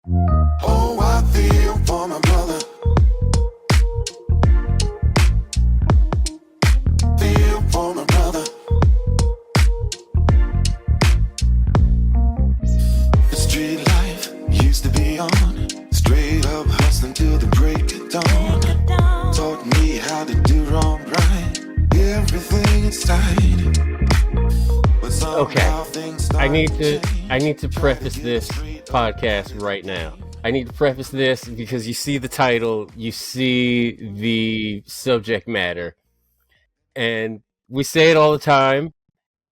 Oh, I feel for my brother. Feel for my brother. The street life used to be on. Straight up hustling till the break of dawn. Taught me how to do wrong right. Everything inside. But Okay, somehow things start I need to change. preface this podcast right now. I need to preface this because you see the title, you see the subject matter, and we say it all the time,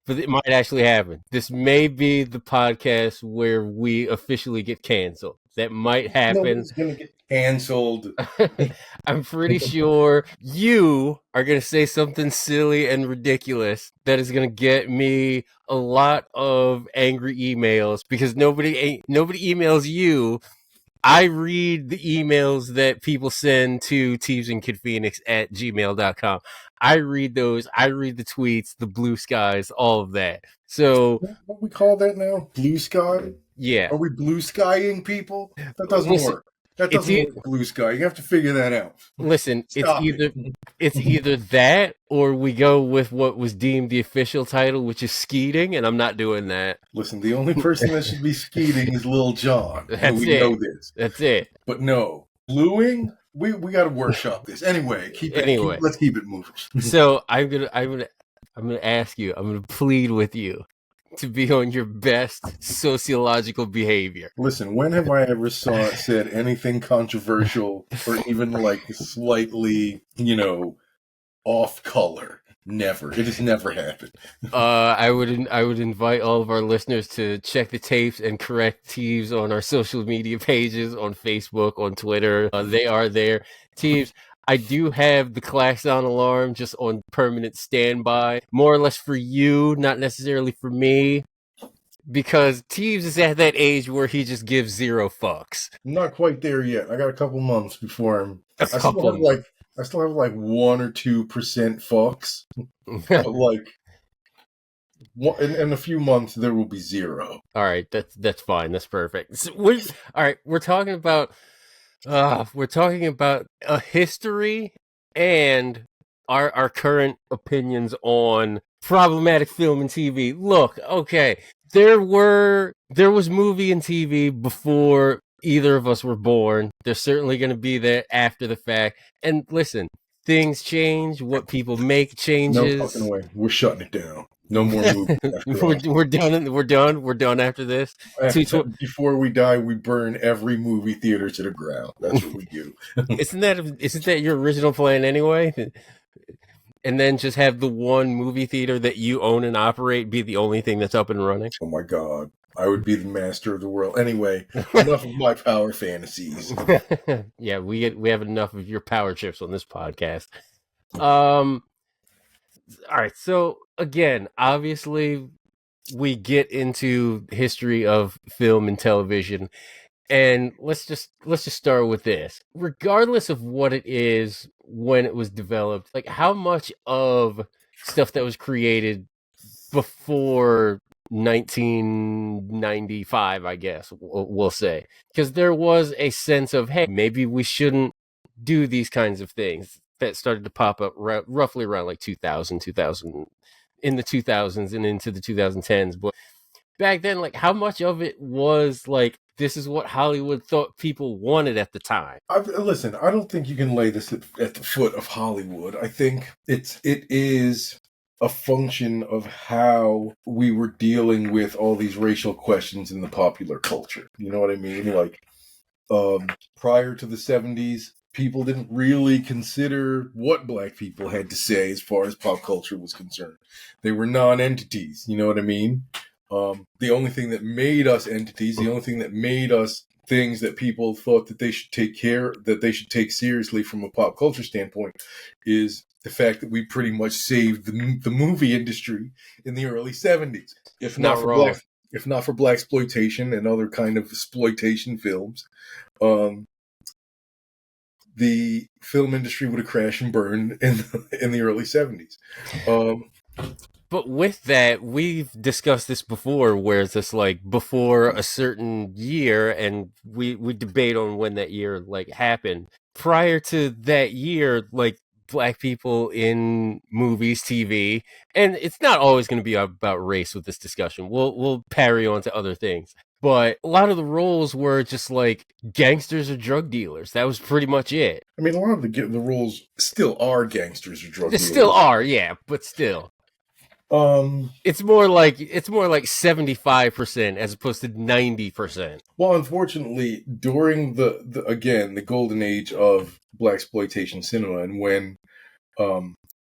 but it might actually happen. This may be the podcast where we officially get canceled. That might happen. Nobody's gonna get canceled. I'm pretty sure you are going to say something silly and ridiculous that is going to get me a lot of angry emails because nobody emails you. I read the emails that people send to Teebs and KidPhoenix at gmail.com. I read those. I read the tweets, the blue skies, all of that. So, What we call that now? Blue sky? yeah. Are we blue skying people? That doesn't Listen, work. That it's doesn't work, blue sky. You have to figure that out. Listen, Stop it. it's either that or we go with what was deemed the official title, which is skeeting, and I'm not doing that. Listen, the only person that should be skeeting is Lil Jon. That's And we it. know this. That's it. But no, bluing, we got to workshop this. Anyway, let's keep it moving. So I'm gonna ask you. I'm gonna plead with you to be on your best sociological behavior. Listen, when have I ever said anything controversial or even like slightly, off color? Never. It has never happened. I would invite all of our listeners to check the tapes and correct Teebs on our social media pages on Facebook, on Twitter. They are there. Teebs, I do have the klaxon alarm just on permanent standby, more or less for you, not necessarily for me, because Teebs is at that age where he just gives zero fucks. I'm not quite there yet. I got a couple months before I'm. I still have like 1 or 2% fucks, but like in a few months there will be zero. All right, that's fine. That's perfect. So we're talking about a history and our current opinions on problematic film and TV. Look, okay, there was movie and TV before either of us were born. There's certainly going to be that after the fact. And listen, things change. What people make changes. No fucking way. We're shutting it down. No more movies. We're done. We're done after this. Before we die, we burn every movie theater to the ground. That's what we do. Isn't that your original plan anyway? And then just have the one movie theater that you own and operate be the only thing that's up and running? Oh my God. I would be the master of the world. Anyway, enough of my power fantasies. Yeah, we have enough of your power chips on this podcast. All right, so again, obviously we get into history of film and television, and let's just start with this. Regardless of what it is when it was developed, like how much of stuff that was created before 1995, I guess we'll say, because there was a sense of, hey, maybe we shouldn't do these kinds of things that started to pop up roughly around like 2000 in the 2000s and into the 2010s. But back then, like, how much of it was like, this is what Hollywood thought people wanted at the time? Listen, I don't think you can lay this at the foot of Hollywood. I think it is a function of how we were dealing with all these racial questions in the popular culture. You know what I mean? Like, prior to the 70s, people didn't really consider what black people had to say as far as pop culture was concerned. They were non-entities. You know what I mean? The only thing that made us entities, the only thing that made us things that people thought that they should take seriously from a pop culture standpoint, is the fact that we pretty much saved the movie industry in the early 70s. If not for blaxploitation and other kind of exploitation films, the film industry would have crashed and burned in the early 70s. But with that, we've discussed this before, where it's just like before a certain year, and we debate on when that year like happened. Prior to that year, like black people in movies, TV, and it's not always going to be about race with this discussion. We'll parry on to other things. But a lot of the roles were just like gangsters or drug dealers. That was pretty much it. I mean, a lot of the roles still are gangsters or drug They dealers. still are, yeah, but still. It's more like 75% as opposed to 90%. Well, unfortunately, during the golden age of blaxploitation cinema, and when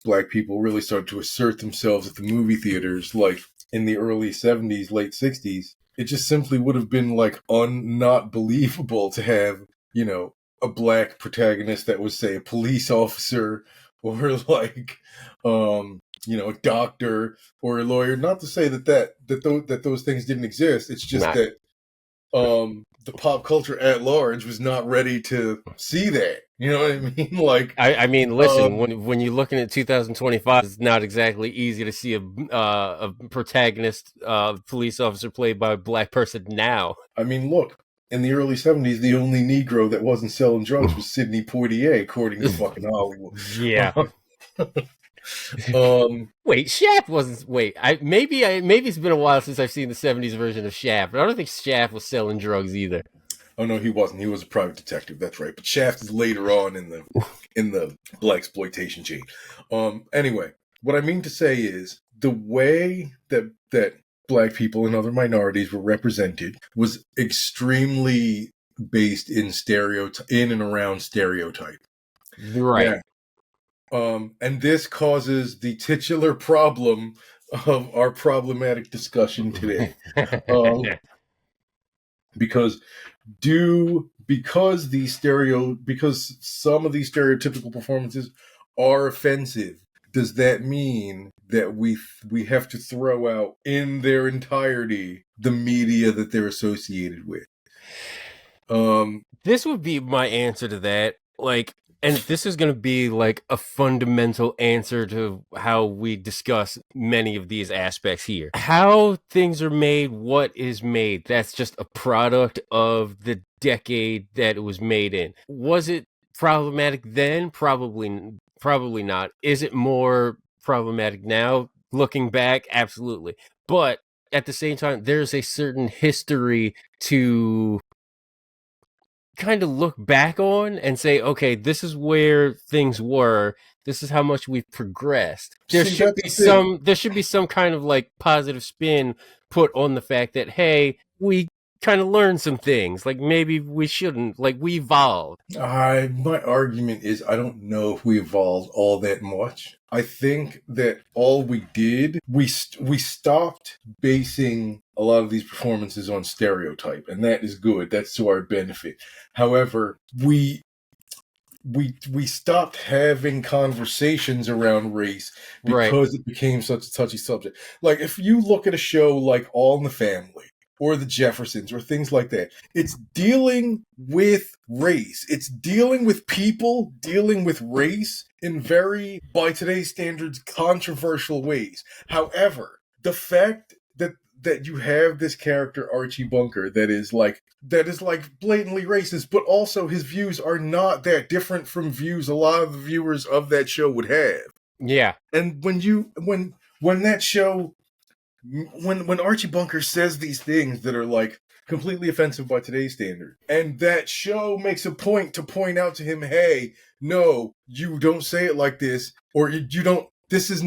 black people really started to assert themselves at the movie theaters, like in the early 70s, late 60s, it just simply would have been like not believable to have, you know, a black protagonist that was, say, a police officer or like you know, a doctor or a lawyer. Not to say that those things didn't exist. It's just that the pop culture at large was not ready to see that. You know what I mean? Like, I mean, listen, when you're looking at 2025, it's not exactly easy to see a protagonist, police officer played by a black person now. I mean, look, in the early 70s, the only Negro that wasn't selling drugs was Sidney Poitier, according to fucking Hollywood. Yeah. Wait, Shaft wasn't. Wait, maybe it's been a while since I've seen the 70s version of Shaft, but I don't think Shaft was selling drugs either. Oh no, he wasn't. He was a private detective. That's right. But Shaft is later on in the blaxploitation chain. Anyway, what I mean to say is the way that black people and other minorities were represented was extremely based in and around stereotype. Right. Yeah. And this causes the titular problem of our problematic discussion today. Because some of these stereotypical performances are offensive, does that mean that we have to throw out in their entirety the media that they're associated with? This would be my answer to that. Like, and this is going to be like a fundamental answer to how we discuss many of these aspects here. How things are made, what is made, that's just a product of the decade that it was made in. Was it problematic then? Probably not. Is it more problematic now? Looking back, absolutely. But at the same time, there's a certain history to kind of look back on and say, okay, this is where things were. This is how much we've progressed. There should be some kind of like positive spin put on the fact that, hey, we kind of learned some things. Like maybe we shouldn't. Like we evolved. My argument is I don't know if we evolved all that much. I think that all we did, we stopped basing a lot of these performances on stereotype, and that is good. That's to our benefit. However, we stopped having conversations around race because it became such a touchy subject. Like if you look at a show like All in the Family or The Jeffersons or things like that, it's dealing with race. It's dealing with people dealing with race in very, by today's standards, controversial ways. However, the fact that you have this character Archie Bunker that is like blatantly racist, but also his views are not that different from views a lot of the viewers of that show would have. Yeah. And when that show, when Archie Bunker says these things that are like completely offensive by today's standard, and that show makes a point to point out to him, hey, no, you don't say it like this, or you don't, this is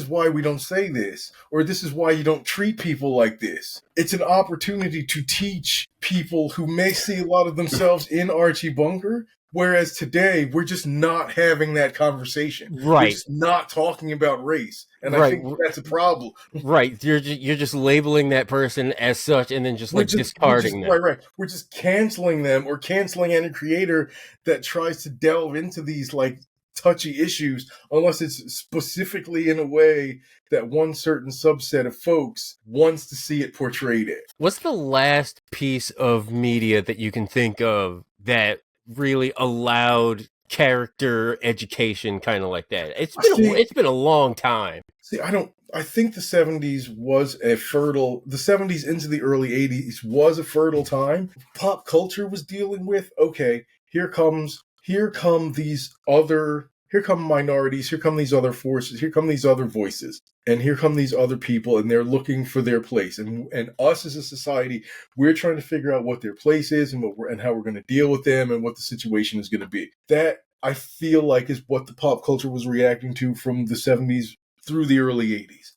why we don't say this, or this is why you don't treat people like this. It's an opportunity to teach people who may see a lot of themselves in Archie Bunker, whereas today we're just not having that conversation. Right. We're just not talking about race. And I think that's a problem. Right. You're just labeling that person as such and then just discarding them. Right. We're just canceling them or canceling any creator that tries to delve into these like touchy issues, unless it's specifically in a way that one certain subset of folks wants to see it portrayed in. What's the last piece of media that you can think of that really allowed character education kind of like that? It's been a long time. See, I don't I think the 70s the 70s into the early 80s was a fertile time. Pop culture was dealing with, okay, here come minorities, here come these other forces, here come these other voices, and here come these other people, and they're looking for their place. And us as a society, we're trying to figure out what their place is and how we're going to deal with them and what the situation is going to be. That, I feel like, is what the pop culture was reacting to from the 70s through the early 80s.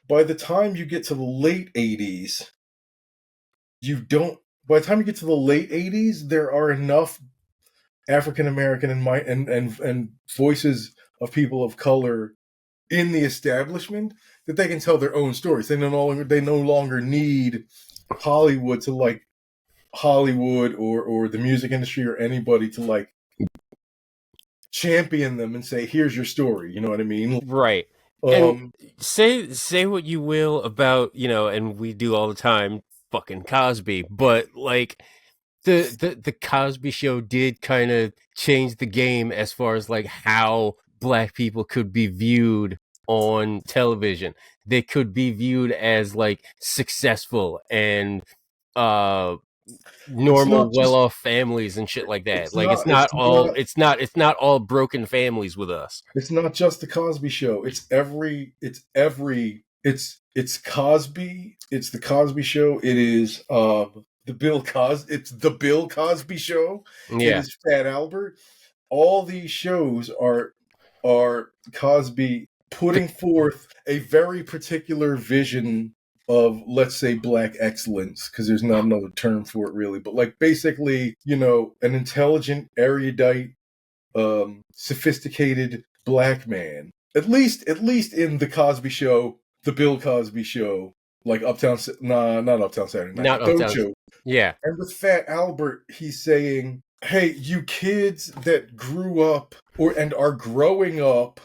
By the time you get to the late 80s, there are enough African American and voices of people of color in the establishment that they can tell their own stories. They no longer need Hollywood or the music industry or anybody to like champion them and say, here's your story. You know what I mean? Right. And say what you will about, and we do all the time, fucking Cosby, but like the Cosby Show did kind of change the game as far as like how black people could be viewed on television. They could be viewed as like successful and normal, well-off families and shit like that. Like it's not all broken families with us. It's not just the Cosby Show. It's Cosby. It's the Cosby Show. It is It's the Bill Cosby Show. Yeah. It is Fat Albert. All these shows are Cosby putting forth a very particular vision of, let's say, black excellence, because there's not another term for it really, but like basically, an intelligent, erudite, sophisticated black man. At least in the Cosby Show, the Bill Cosby Show, like not Uptown Saturday Night, not Uptown Show. Yeah. And with Fat Albert, he's saying, hey, you kids that grew up and are growing up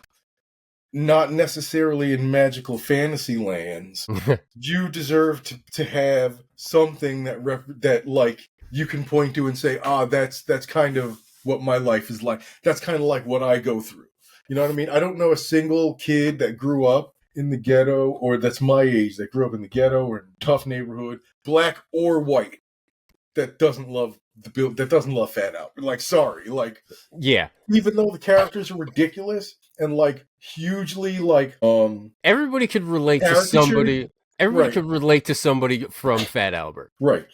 not necessarily in magical fantasy lands, you deserve to have something that like you can point to and say, that's kind of what my life is like. That's kind of like what I go through. You know what I mean? I don't know a single kid that grew up in the ghetto, or that's my age, that grew up in the ghetto or in a tough neighborhood, black or white, that doesn't love Fat Albert. Like, sorry, like, yeah. Even though the characters are ridiculous and like hugely like everybody could relate to somebody. Everybody could relate to somebody from Fat Albert. Right.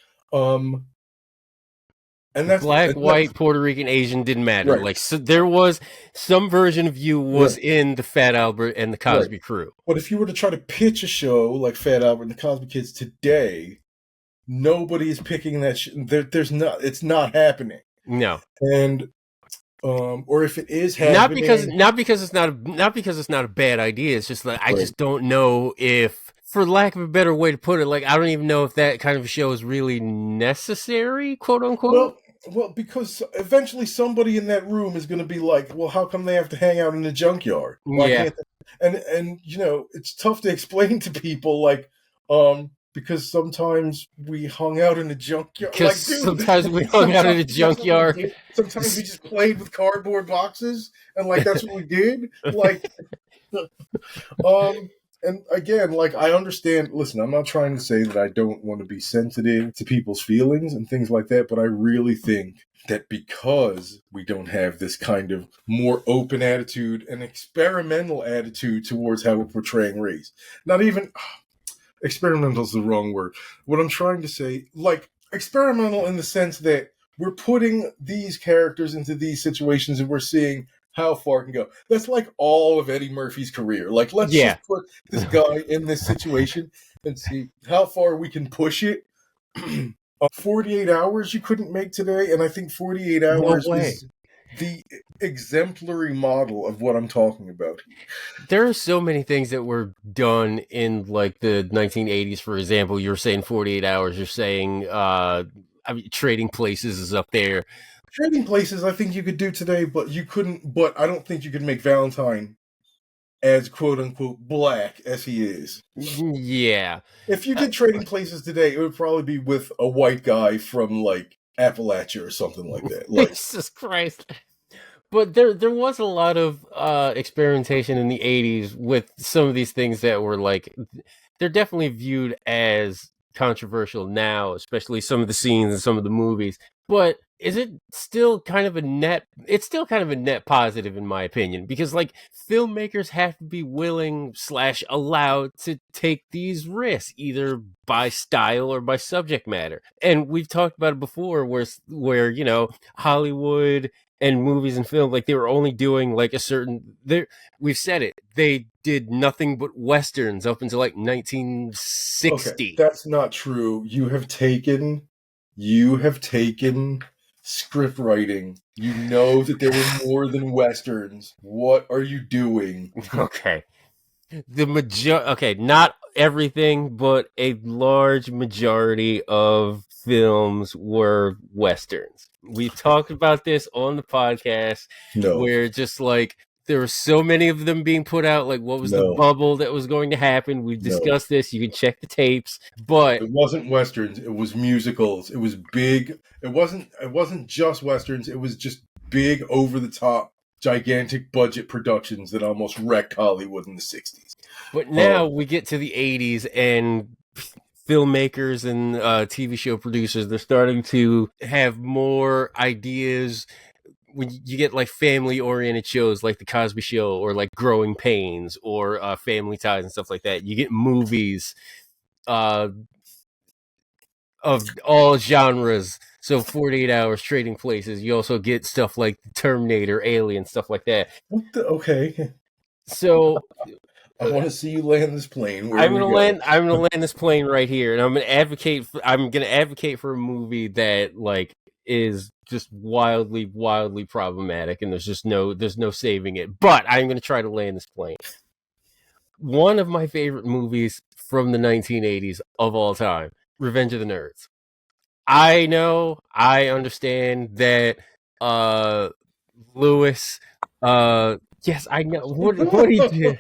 And that's black, white, Puerto Rican, Asian, didn't matter. Right. Like, so there was some version of you was in the Fat Albert and the Cosby crew. But if you were to try to pitch a show like Fat Albert and the Cosby Kids today, nobody is picking that shit. It's not happening. No. And or if it is happening, not because it's not a bad idea. It's just like I just don't know if, for lack of a better way to put it, like I don't even know if that kind of show is really necessary, quote unquote. Well, because eventually somebody in that room is going to be like, well, how come they have to hang out in the junkyard? And it's tough to explain to people, like, because sometimes we hung out in a junkyard. Sometimes we hung out in a junkyard. Sometimes we just played with cardboard boxes, and like that's what we did. Like, and again, like I understand. Listen, I'm not trying to say that I don't want to be sensitive to people's feelings and things like that, but I really think that because we don't have this kind of more open attitude and experimental attitude towards how we're portraying race, not even. Experimental is the wrong word. What I'm trying to say, like, experimental in the sense that we're putting these characters into these situations and we're seeing how far it can go. That's like all of Eddie Murphy's career. Like, let's just put this guy in this situation and see how far we can push it. 48 hours you couldn't make today, and I think 48 hours is the exemplary model of what I'm talking about. There are so many things that were done in like the 1980s, for example. You're saying 48 hours. You're saying Trading Places is up there. Trading Places I think you could do today, but you couldn't. But I don't think you could make Valentine as quote unquote black as he is. Yeah. If you did Trading Places today, it would probably be with a white guy from like Appalachia or something like that. Like, Jesus Christ. But there was a lot of experimentation in the 80s with some of these things that were like, they're definitely viewed as controversial now, especially some of the scenes and some of the movies. But is it still kind of a net? It's still kind of a net positive, in my opinion, because like filmmakers have to be willing / allowed to take these risks, either by style or by subject matter. And we've talked about it before, where you know, Hollywood and movies and film, like they were only doing like a certain there. We've said it, they did nothing but westerns up until like Okay, 1960. that's not true. You have taken script writing. You know that there were more than westerns. What are you doing? Okay, okay, not everything, but a large majority of films were westerns. We've talked about this on the podcast, No, where just like there were so many of them being put out, like what was the no, bubble that was going to happen. We've no. discussed this, you can check the tapes, but It wasn't westerns. It was musicals. It was big. It wasn't just westerns. It was just big, over the top, gigantic budget productions that almost wrecked Hollywood in the '60s. now we get to the 80s, and filmmakers and TV show producers, they're starting to have more ideas. When you get like family oriented shows like the Cosby Show or like Growing Pains or Family Ties and stuff like that, you get movies uh, of all genres. So 48 Hours, Trading Places. You also get stuff like Terminator, Alien, stuff like that. Okay, So I want to see you land this plane. Where I'm do we gonna go? land. I'm gonna land this plane right here, and I'm gonna advocate. I'm gonna advocate for a movie that like is just wildly problematic, and there's no saving it. But I'm gonna try to land this plane. One of my favorite movies from the 1980s of all time, Revenge of the Nerds. I know, I understand that uh Lewis yes, I know. What he did.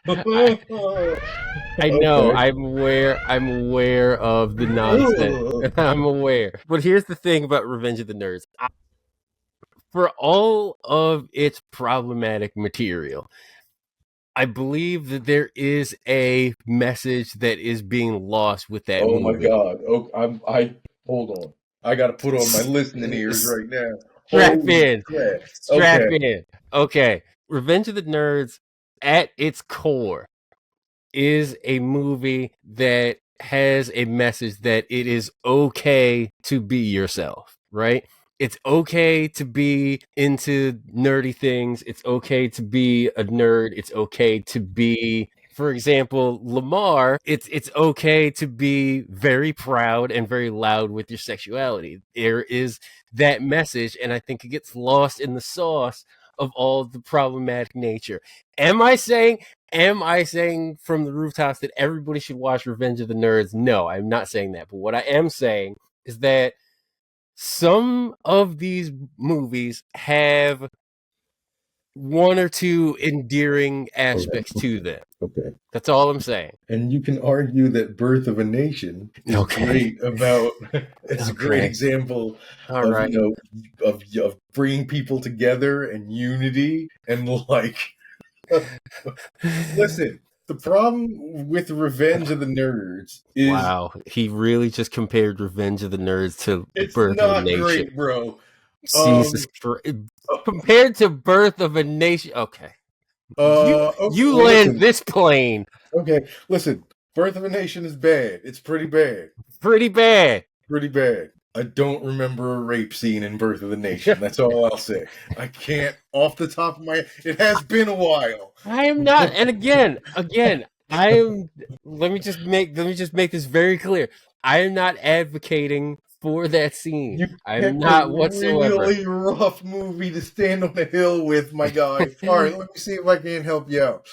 I, I know. Okay. I'm aware of the nonsense. I'm aware. But here's the thing about Revenge of the Nerds. For all of its problematic material, I believe that there is a message that is being lost with that Oh my movie. God. Oh, I hold on. I got to put on my listening ears right now. Strap Holy in. crap. Strap Okay. in. Okay. Revenge of the Nerds, at its core, is a movie that has a message that it is okay to be yourself, right? It's okay to be into nerdy things. It's okay to be a nerd. It's okay to be, for example, Lamar. It's okay to be very proud and very loud with your sexuality. There is that message, and I think it gets lost in the sauce of all the problematic nature. Am I saying from the rooftops that everybody should watch Revenge of the Nerds? No, I'm not saying that. But what I am saying is that some of these movies have one or two endearing aspects to them. Okay. That's all I'm saying. And you can argue that Birth of a Nation is Okay. great about, it's a great Okay. example All of, right. of bringing people together and unity and like, listen, the problem with Revenge of the Nerds is Wow. He really just compared Revenge of the Nerds to it's Birth of a not Nation. great, bro. Jesus Christ. Compared to Birth of a Nation. Okay. Okay, You well, land listen. this plane Okay, listen. Birth of a Nation is bad. It's pretty bad. pretty bad. Pretty bad. I don't remember a rape scene in Birth of the Nation. That's all I'll say. I can't off the top of my head. It has been a while. I am not. And again, I am. Let me just make this very clear. I am not advocating for that scene. You I'm picked a not whatsoever. really rough movie to stand on a hill with, my guy. All right, let me see if I can help you out.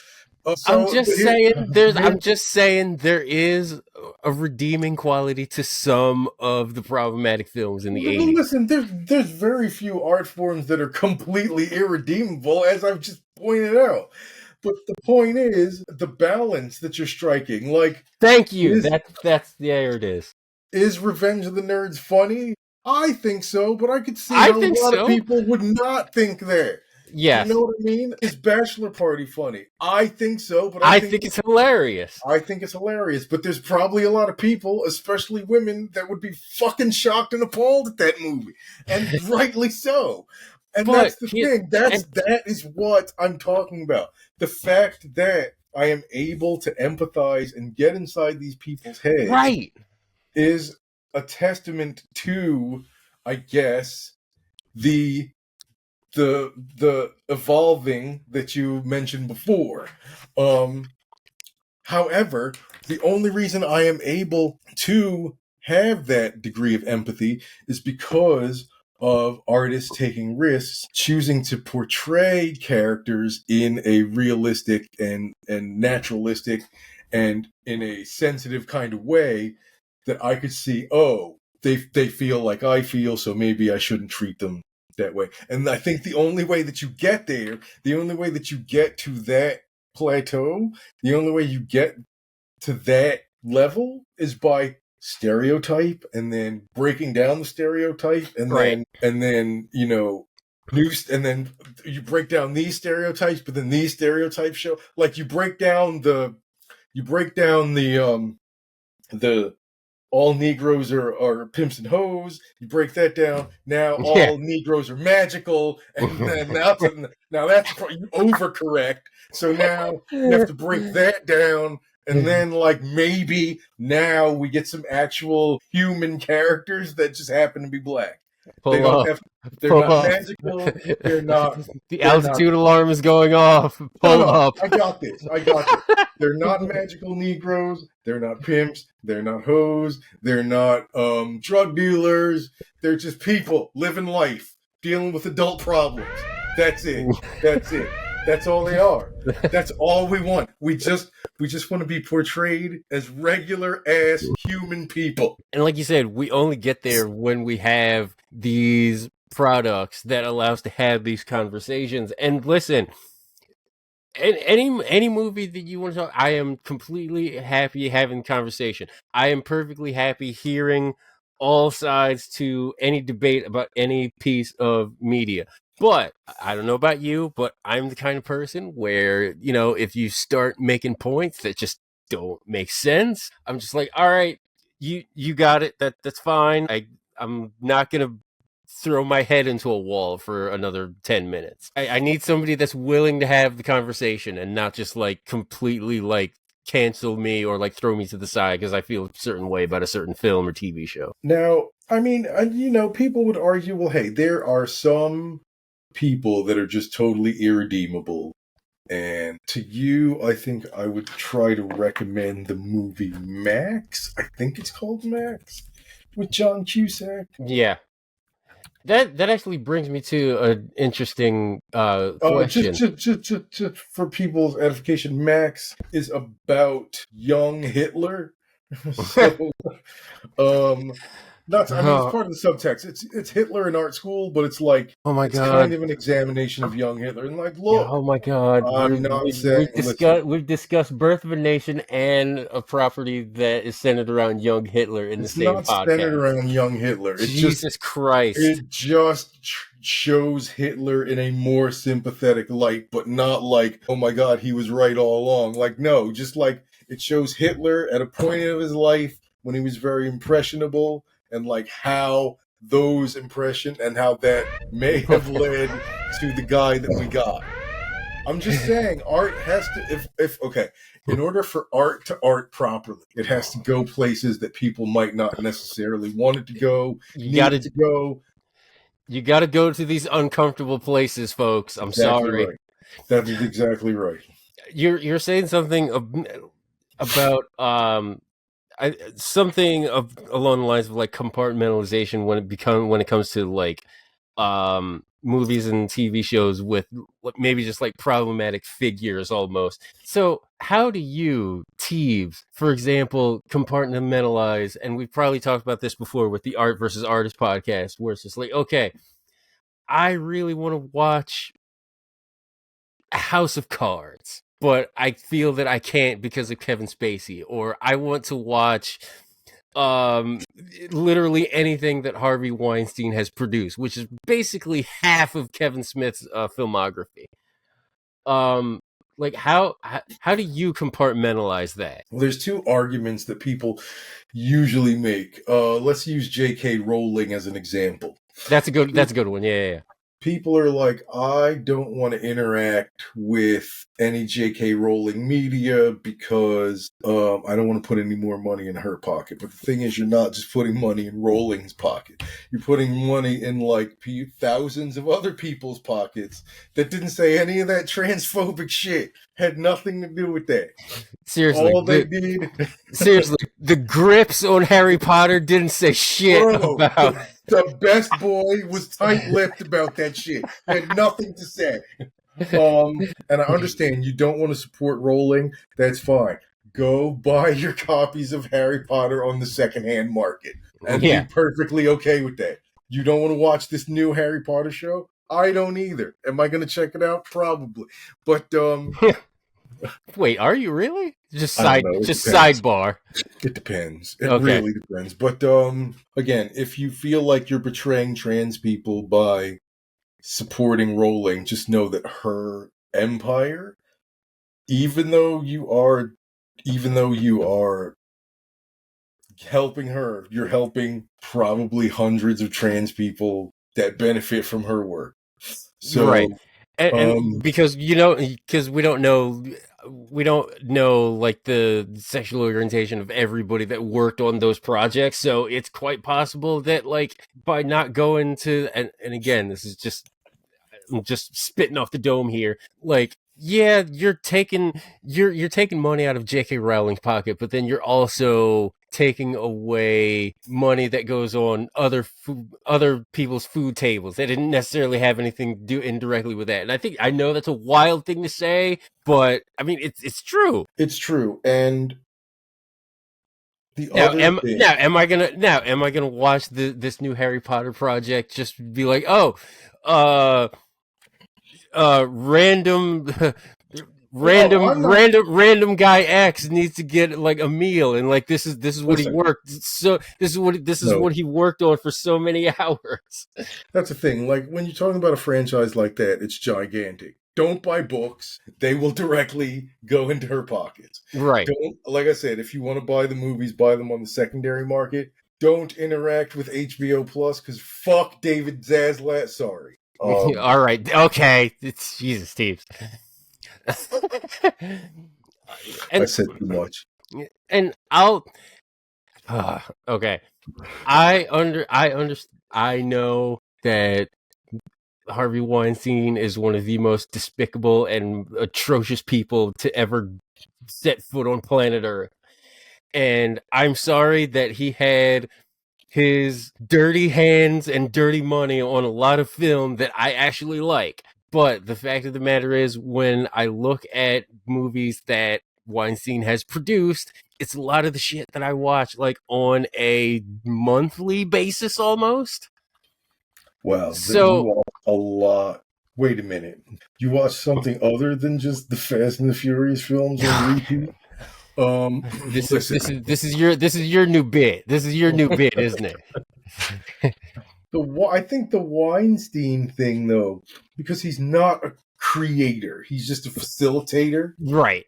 I'm But just saying I'm just saying there is a redeeming quality to some of the problematic films in the 80s. listen, there's very few art forms that are completely irredeemable, as I've just pointed out. But the point is the balance that you're striking. Like, Thank you. is That's there it is. Revenge of the Nerds funny? I think so, but I could see I how a think lot of so. people would not think that. Do you Yes, know what I mean? Is Bachelor Party funny? I think so, but I think it's hilarious. I think it's hilarious. But there's probably a lot of people, especially women, that would be fucking shocked and appalled at that movie, and rightly so. And But that's the thing. That is what I'm talking about. The fact that I am able to empathize and get inside these people's heads right, is a testament to, I guess, the evolving that you mentioned before. However, the only reason I am able to have that degree of empathy is because of artists taking risks, choosing to portray characters in a realistic and naturalistic and in a sensitive kind of way that I could see, oh, they feel like I feel, so maybe I shouldn't treat them that way. And I think the only way that you get there, the only way that you get to that plateau, the only way you get to that level is by stereotype and then breaking down the stereotype and right. then you know and then you break down these stereotypes, but then these stereotypes show, like, you break down the the all Negroes are pimps and hoes. You break that down. Now Yeah. all Negroes are magical, and then now that's you overcorrect. So now you have to break that down, and then, like, maybe now we get some actual human characters that just happen to be black. They Pull don't up. have. They're Pull not up. magical. They're not. The They're not. altitude alarm is going off. Pull No, up. I got this. They're not magical Negroes. They're not pimps. They're not hoes. They're not drug dealers. They're just people living life, dealing with adult problems. That's it. That's all they are. That's all we want. We just want to be portrayed as regular ass human people. And like you said, we only get there when we have these products that allow us to have these conversations. And listen, any movie that you want to talk, I am completely happy having conversation. I am perfectly happy hearing all sides to any debate about any piece of media. But I don't know about you, but I'm the kind of person where, if you start making points that just don't make sense, I'm just like, all right, you got it. That's fine. I'm not gonna throw my head into a wall for another 10 minutes. I need somebody that's willing to have the conversation and not just like completely like cancel me or like throw me to the side because I feel a certain way about a certain film or TV show. Now, I mean, people would argue, well, hey, there are some people that are just totally irredeemable. And to you, I think I would try to recommend the movie Max. I think it's called Max, with John Cusack. Yeah. That actually brings me to an interesting question. Just for people's edification, Max is about young Hitler. So, it's part of the subtext. It's Hitler in art school, but it's like, oh my it's god, kind of an examination of young Hitler, and like, look, oh my god, we've discussed Birth of a Nation and a property that is centered around young Hitler in the same podcast. It's not centered around young Hitler. Jesus Christ! It just shows Hitler in a more sympathetic light, but not like, oh my god, he was right all along. Like, no, just like, it shows Hitler at a point of his life when he was very impressionable, and like how those impression and how that may have led to the guy that we got. I'm just saying, art has to, in order for art to art properly, it has to go places that people might not necessarily want it to go, You got to go to these uncomfortable places, folks. I'm sorry. Right. That is exactly right. You're saying something about something along the lines of like compartmentalization when it comes to like movies and TV shows with maybe just like problematic figures almost. So how do you, Teebs, for example, compartmentalize? And we've probably talked about this before with the Art versus Artist podcast, where it's just like, okay, I really want to watch House of Cards, but I feel that I can't because of Kevin Spacey, or I want to watch literally anything that Harvey Weinstein has produced, which is basically half of Kevin Smith's filmography. Like how do you compartmentalize that? Well, there's two arguments that people usually make. Let's use J.K. Rowling as an example. That's a good one. Yeah. People are like, I don't want to interact with any J.K. Rowling media because I don't want to put any more money in her pocket. But the thing is, you're not just putting money in Rowling's pocket. You're putting money in like thousands of other people's pockets that didn't say any of that transphobic shit. Had nothing to do with that. Seriously, All they did. Seriously, the grips on Harry Potter didn't say shit about. The best boy was tight-lipped about that shit. Had nothing to say. And I understand you don't want to support Rowling. That's fine. Go buy your copies of Harry Potter on the secondhand market and be perfectly okay with that. You don't want to watch this new Harry Potter show? I don't either. Am I going to check it out? Probably. But wait, are you really? Just depends. sidebar. It depends. It really depends. But again, if you feel like you're betraying trans people by supporting Rowling, just know that her empire, even though you are helping her, you're helping probably hundreds of trans people that benefit from her work. So, right. And because we don't know like the sexual orientation of everybody that worked on those projects, so it's quite possible that like by not going to and again, this is just I'm just spitting off the dome here, like yeah, you're taking money out of J.K. Rowling's pocket, but then you're also taking away money that goes on other people's food tables that didn't necessarily have anything to do indirectly with that. And I know that's a wild thing to say, but I mean it's true. It's true. And am I gonna watch this new Harry Potter project just be like, random guy X needs to get like a meal, and like this is what he worked. So this is what he worked on for so many hours. That's the thing. Like when you're talking about a franchise like that, it's gigantic. Don't buy books; they will directly go into her pockets. Right. Like I said, if you want to buy the movies, buy them on the secondary market. Don't interact with HBO Plus because fuck David Zaslav. Sorry. All right. Okay. It's Jesus, Teebs. I said too much. And I'll. Okay. I know that Harvey Weinstein is one of the most despicable and atrocious people to ever set foot on planet Earth. And I'm sorry that he had his dirty hands and dirty money on a lot of film that I actually like. But the fact of the matter is, when I look at movies that Weinstein has produced, it's a lot of the shit that I watch like on a monthly basis almost. Wow. So you watch a lot. Wait a minute. You watch something other than just the Fast and the Furious films on repeat? This is your new bit. This is your new bit, isn't it? I think the Weinstein thing, though, because he's not a creator, he's just a facilitator. Right.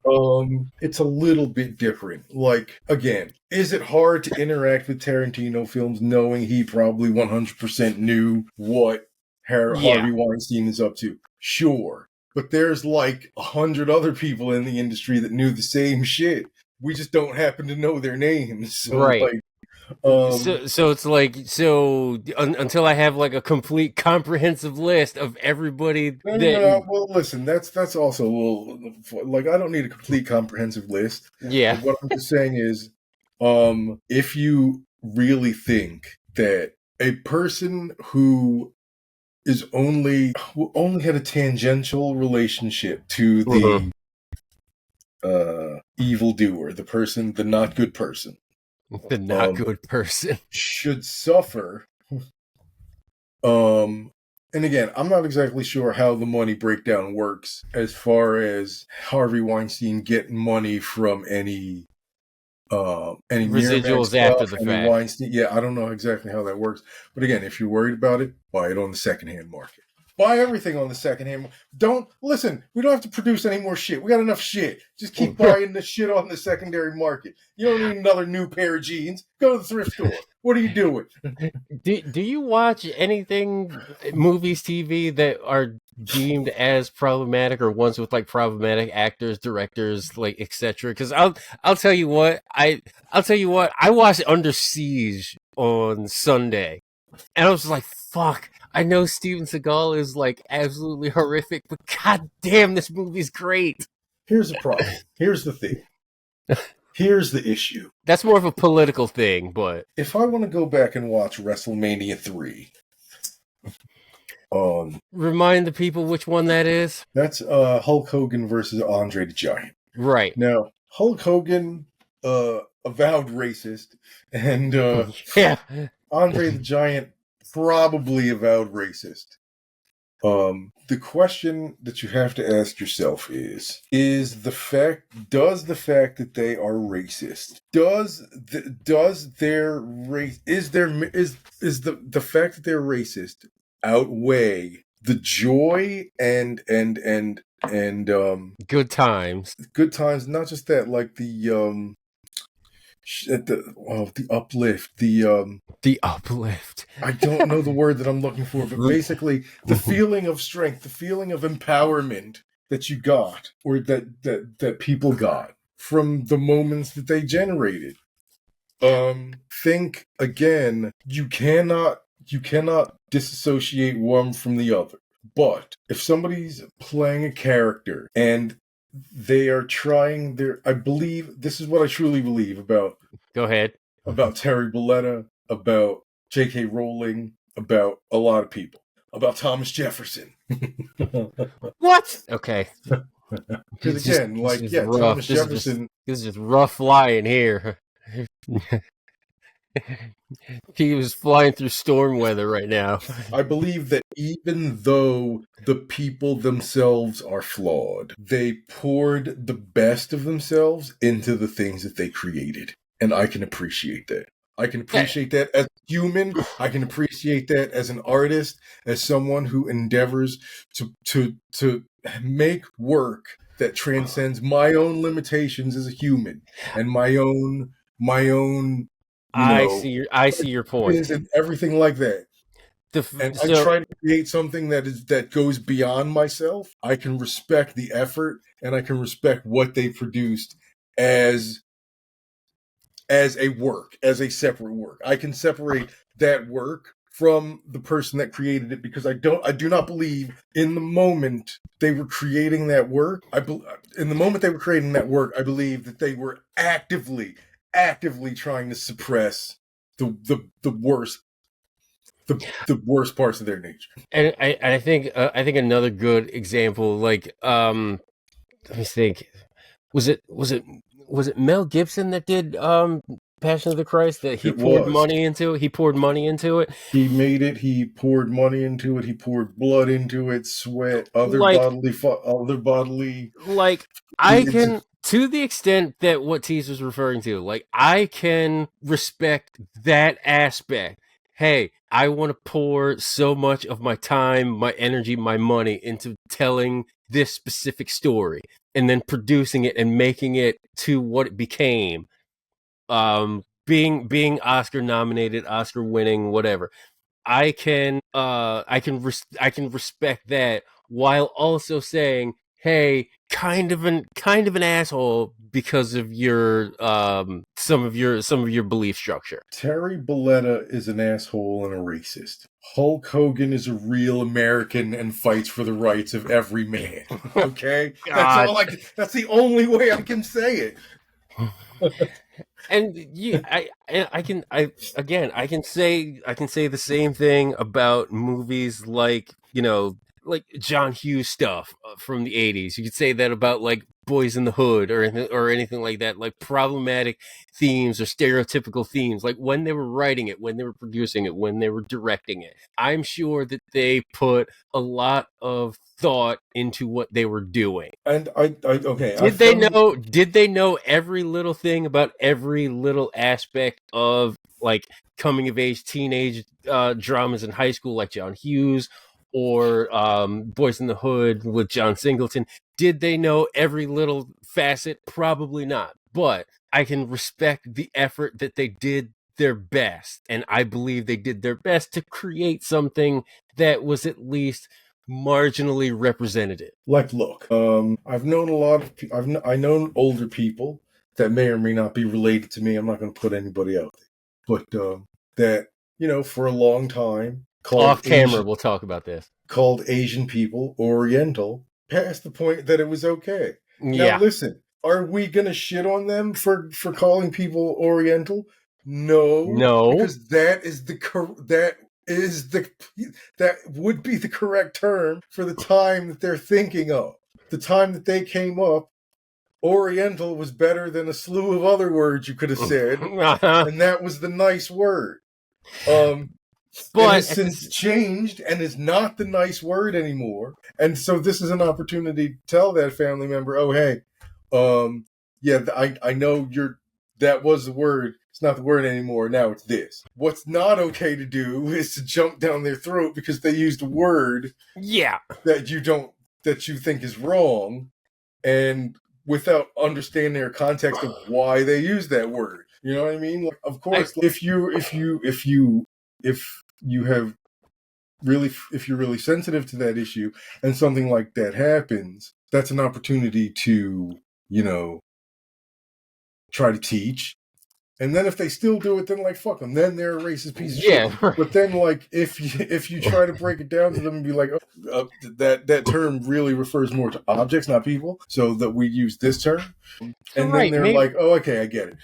It's a little bit different. Like, again, is it hard to interact with Tarantino films knowing he probably 100% knew what Harvey Weinstein is up to? Sure. But there's like 100 other people in the industry that knew the same shit. We just don't happen to know their names. So, right. Like, so it's like until I have like a complete comprehensive list of everybody. Well, listen, that's also a little like I don't need a complete comprehensive list. Yeah. But what I'm just saying is, if you really think that a person who only had a tangential relationship to the evildoer, the not good person. The not good person should suffer. And again, I'm not exactly sure how the money breakdown works as far as Harvey Weinstein getting money from any Any Miramax Residuals after stuff, the any fact. Weinstein. Yeah, I don't know exactly how that works. But again, if you're worried about it, buy it on the secondhand market. Buy everything on the secondhand. Don't listen. We don't have to produce any more shit. We got enough shit. Just keep buying the shit on the secondary market. You don't need another new pair of jeans. Go to the thrift store. What are you doing? Do you watch anything, movies, TV that are deemed as problematic, or ones with like problematic actors, directors, like etc.? Because I'll tell you what I watched Under Siege on Sunday, and I was like, fuck. I know Steven Seagal is like absolutely horrific, but god damn, this movie's great. Here's the problem. Here's the thing. Here's the issue. That's more of a political thing, but If I want to go back and watch WrestleMania 3, remind the people which one that is. that's Hulk Hogan versus Andre the Giant. Right. Now, Hulk Hogan, avowed racist, and Yeah. Andre the Giant, probably avowed racist. The question that you have to ask yourself is the fact that they are racist, does their race, is the fact that they're racist outweigh the joy and Good times. good times? Not just that, like the uplift, The uplift. I don't know the word that I'm looking for, but basically the feeling of strength, the feeling of empowerment that you got, or that people got from the moments that they generated. Think again, you cannot disassociate one from the other. But if somebody's playing a character and they are trying I believe, this is what I truly believe about Go ahead. Terry Bolletta, about J.K. Rowling, about a lot of people, about Thomas Jefferson. What? Okay. Because again, rough. Thomas Jefferson. This is just rough flying here. He was flying through storm weather right now. I believe that even though the people themselves are flawed, they poured the best of themselves into the things that they created. And I can appreciate that. I can appreciate that as a human. I can appreciate that as an artist, as someone who endeavors to make work that transcends my own limitations as a human and my own I see your point. and everything like that. And I try to create something that goes beyond myself. I can respect the effort, and I can respect what they produced as a work, as a separate work. I can separate that work from the person that created it, because I do not believe in the moment they were creating that work. I believe that they were actively trying to suppress the worst parts of their nature. And I think another good example, like let me think, was it Mel Gibson that did Passion of the Christ, that he poured money into it? He poured money into it. He made it. He poured money into it. He poured blood into it, sweat, other bodily. Like, I can, to the extent that what Teebs was referring to, like, I can respect that aspect. Hey, I want to pour so much of my time, my energy, my money into telling this specific story, and then producing it and making it to what it became. Being Oscar nominated, Oscar winning, whatever. I can respect that, while also saying, hey, kind of an asshole because of your some of your belief structure. Terry Bolletta is an asshole and a racist. Hulk Hogan is a real American and fights for the rights of every man. Okay? That's the only way I can say it. And I can say the same thing about movies like, like John Hughes stuff from the 80s. You could say that about like Boys in the Hood or anything like that, like problematic themes or stereotypical themes, like when they were writing it, when they were producing it, when they were directing it. I'm sure that they put a lot of thought into what they were doing. And okay. Did they know every little thing about every little aspect of like coming of age teenage dramas in high school, like John Hughes or Boys in the Hood with John Singleton? Did they know every little facet? Probably not. But I can respect the effort that they did their best, and I believe they did their best to create something that was at least marginally representative. Like, look, I've known a lot of I known older people that may or may not be related to me. I'm not going to put anybody out there, but that, you know, for a long time Off camera, we'll talk about this. Called Asian people Oriental past the point that it was okay. Yeah. Now listen, are we going to shit on them for calling people Oriental? No, because that would be the correct term for the time that they're thinking of. The time that they came up, Oriental was better than a slew of other words you could have said, and that was the nice word. But it has since changed and is not the nice word anymore. And so this is an opportunity to tell that family member, oh, hey, I know that was the word. It's not the word anymore. Now it's this. What's not okay to do is to jump down their throat because they used a word that you think is wrong, and without understanding their context of why they use that word. You know what I mean? Like, of course, if you're really sensitive to that issue and something like that happens, that's an opportunity to, you know, try to teach. And then if they still do it, then like fuck them. Then they're a racist piece of shit. Right. But then like if you try to break it down to them and be like, that term really refers more to objects, not people, so that we use this term, and then they're like, oh, okay, I get it.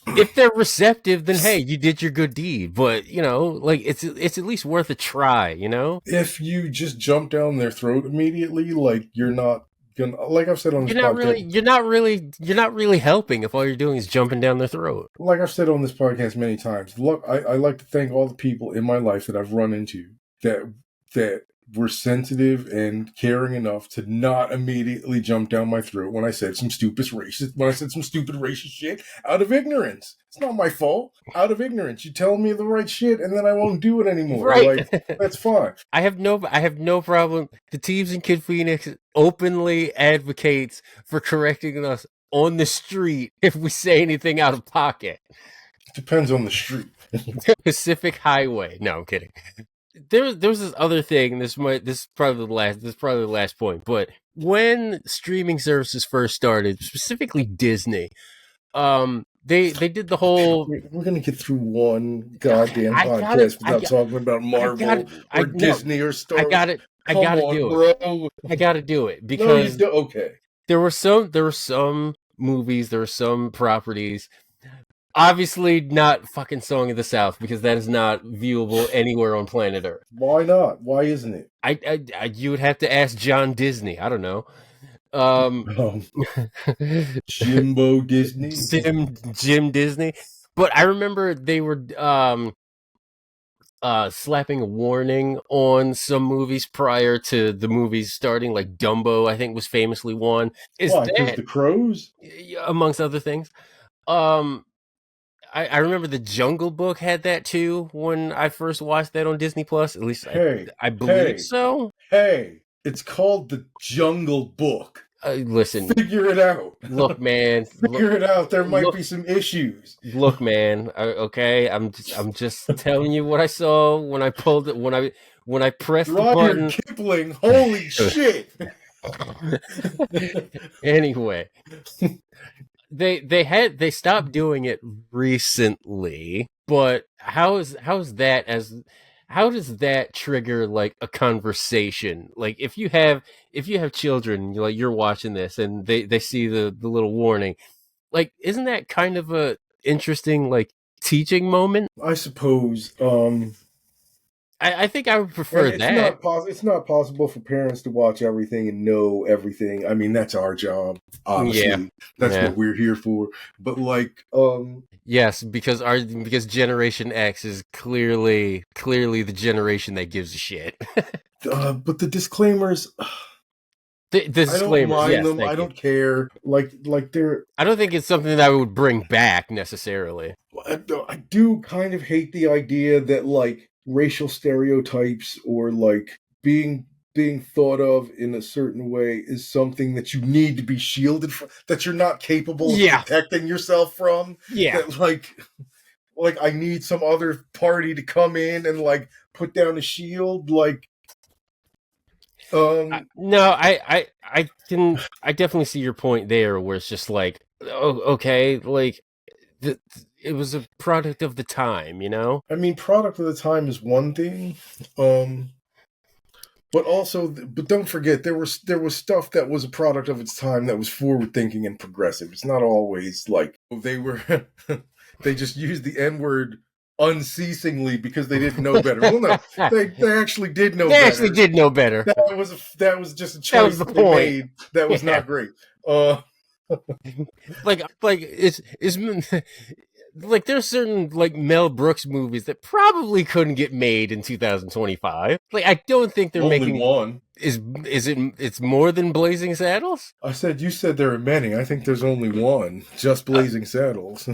If they're receptive, then hey, you did your good deed. But you know, like it's at least worth a try. You know, if you just jump down their throat immediately, like you're not. Like I've said on this podcast, you're not really helping if all you're doing is jumping down their throat. Like I've said on this podcast many times, look, I like to thank all the people in my life that I've run into that were sensitive and caring enough to not immediately jump down my throat when I said some stupid racist shit out of ignorance. It's not my fault. Out of ignorance, you tell me the right shit, and then I won't do it anymore. Right? Like, that's fine. I have no problem. The Teebs and KidPhoenix openly advocates for correcting us on the street if we say anything out of pocket. It depends on the street. Pacific Highway. No, I'm kidding. There's this other thing. This is probably the last point. But when streaming services first started, specifically Disney, they did the whole. We're gonna get through one goddamn podcast without talking about Marvel or Disney or Star Wars. I gotta do it. I gotta do it because okay. There were some movies, there were some properties. Obviously not fucking Song of the South, because that is not viewable anywhere on planet Earth. Why not? Why isn't it? I you would have to ask John Disney. I don't know. Jimbo Disney. Jim Disney. But I remember they were slapping a warning on some movies prior to the movies starting, like Dumbo, I think, was famously one. The Crows? Amongst other things. I remember the Jungle Book had that too when I first watched that on Disney Plus. At least I believe so. Hey, it's called the Jungle Book. Listen, figure it out. Look, man, figure it out. There might be some issues. Look, man. Okay, I'm just telling you what I saw when I pulled it. When I pressed the button. Kipling, holy shit. Anyway. They stopped doing it recently, but how does that trigger like a conversation? Like if you have children, you're watching this and they see the little warning, like isn't that kind of a interesting like teaching moment? I suppose I think I would And prefer that. it's not possible for parents to watch everything and know everything. I mean, that's our job, Yeah. honestly. That's Yeah. what we're here for. But like, Yes, because Generation X is clearly the generation that gives a shit. but the disclaimers, The I don't disclaimers, mind yes, them. I thank you. don't care. Like they're. I don't think it's something that I would bring back necessarily. I do kind of hate the idea that like racial stereotypes or like being thought of in a certain way is something that you need to be shielded from, that you're not capable of Yeah. protecting yourself from. Yeah. That like I need some other party to come in and like put down a shield. Like No, I definitely see your point there, where it's just like, oh, okay, like it was a product of the time, you know. I mean, product of the time is one thing. But also, but don't forget there was stuff that was a product of its time that was forward thinking and progressive. It's not always like they were. They just used the N word unceasingly because they didn't know better. Well, no, they actually did know They better. actually did know better. That was just a That choice was the that they point. made that was Yeah. not great. like it's like there's certain like Mel Brooks movies that probably couldn't get made in 2025. Like I don't think they're only making one. Is it's more than Blazing Saddles? I said you said there are many. I think there's only one. Just Blazing Saddles.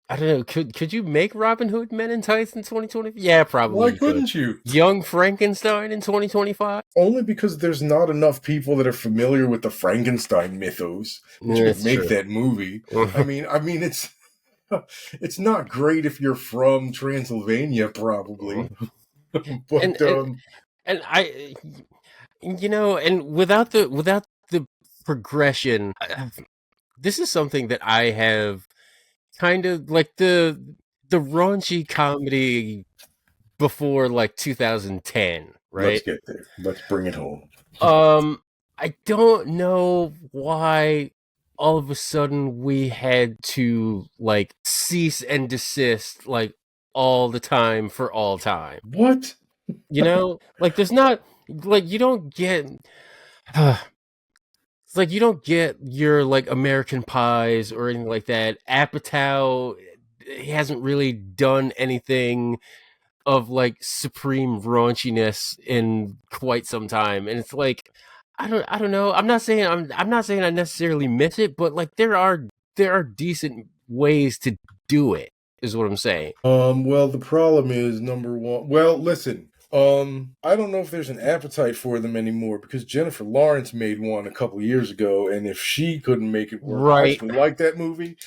I don't know. Could you make Robin Hood Men in Tights in 2020? Yeah, probably. Why you could. couldn't you? Young Frankenstein in 2025? Only because there's not enough people that are familiar with the Frankenstein mythos that you could make that movie. I mean, it's not great if you're from Transylvania, probably. But and I, you know, and without the progression, this is something that I have kind of like the raunchy comedy before like 2010, right? let's get there. Let's bring it home. I don't know why all of a sudden we had to like cease and desist like all the time for all time. What? You know, like there's not like you don't get it's like you don't get your like American Pies or anything like that. Apatow, he hasn't really done anything of like supreme raunchiness in quite some time, and it's like I don't know. I'm not saying I necessarily miss it, but like there are decent ways to do it. Is what I'm saying. Well, the problem is number one. Well, listen. I don't know if there's an appetite for them anymore because Jennifer Lawrence made one a couple years ago, and if she couldn't make it work, I Right. actually like that movie.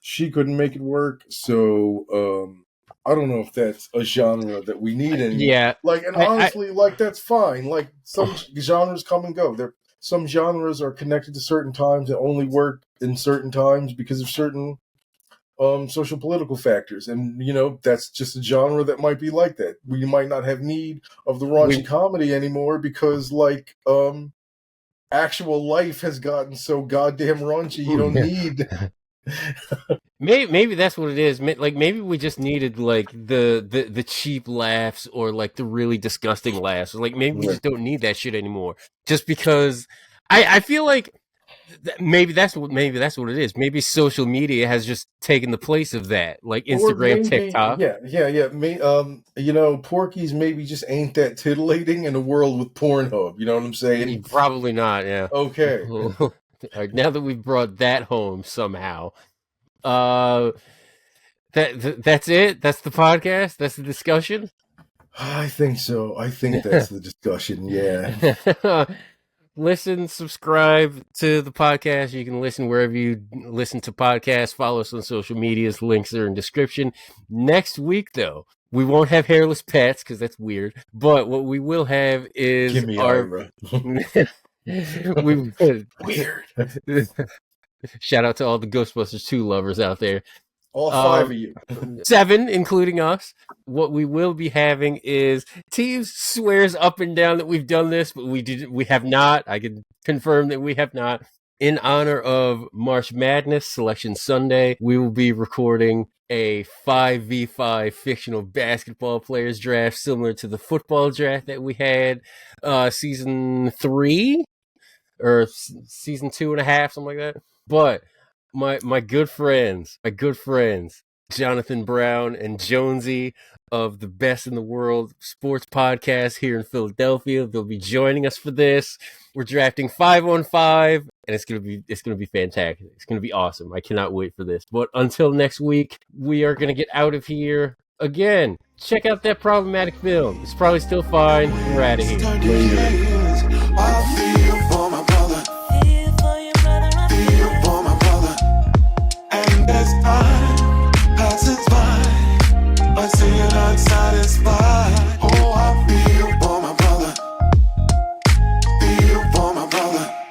She couldn't make it work, so I don't know if that's a genre that we need anymore. Yeah. Like, and honestly, like that's fine. Like some genres come and go. Some genres are connected to certain times and only work in certain times because of certain social political factors, and you know that's just a genre that might be like that. We might not have need of the raunchy comedy anymore because like actual life has gotten so goddamn raunchy. You don't need. Maybe that's what it is. Like maybe we just needed like the cheap laughs or like the really disgusting laughs. Like maybe we just don't need that shit anymore. Just because I feel like maybe that's what it is. Maybe social media has just taken the place of that, like Instagram, TikTok. Yeah. You know, Porky's maybe just ain't that titillating in a world with Pornhub. You know what I'm saying? Probably not. Yeah. Okay. Now that we've brought that home somehow, that's it. That's the podcast. That's the discussion. I think so. I think that's the discussion. Yeah. Listen, subscribe to the podcast. You can listen wherever you listen to podcasts. Follow us on social medias. Links are in description. Next week, though, we won't have hairless pets because that's weird. But what we will have is Give me Ira. Weird. Shout out to all the Ghostbusters 2 lovers out there. All 5 of you. 7, including us. What we will be having is Teebs swears up and down that we've done this, but we have not. I can confirm that we have not. in honor of March Madness Selection Sunday, we will be recording a 5v5 fictional basketball players draft similar to the football draft that we had season 3 or season 2.5, something like that. But my good friends, Jonathan Brown and Jonesy of the Best in the World Sports Podcast here in Philadelphia, they'll be joining us for this. We're drafting 5-on-5, and it's gonna be fantastic. It's gonna be awesome. I cannot wait for this. But until next week, we are gonna get out of here. Again, check out that problematic film. It's probably still fine. We're out of here. Later.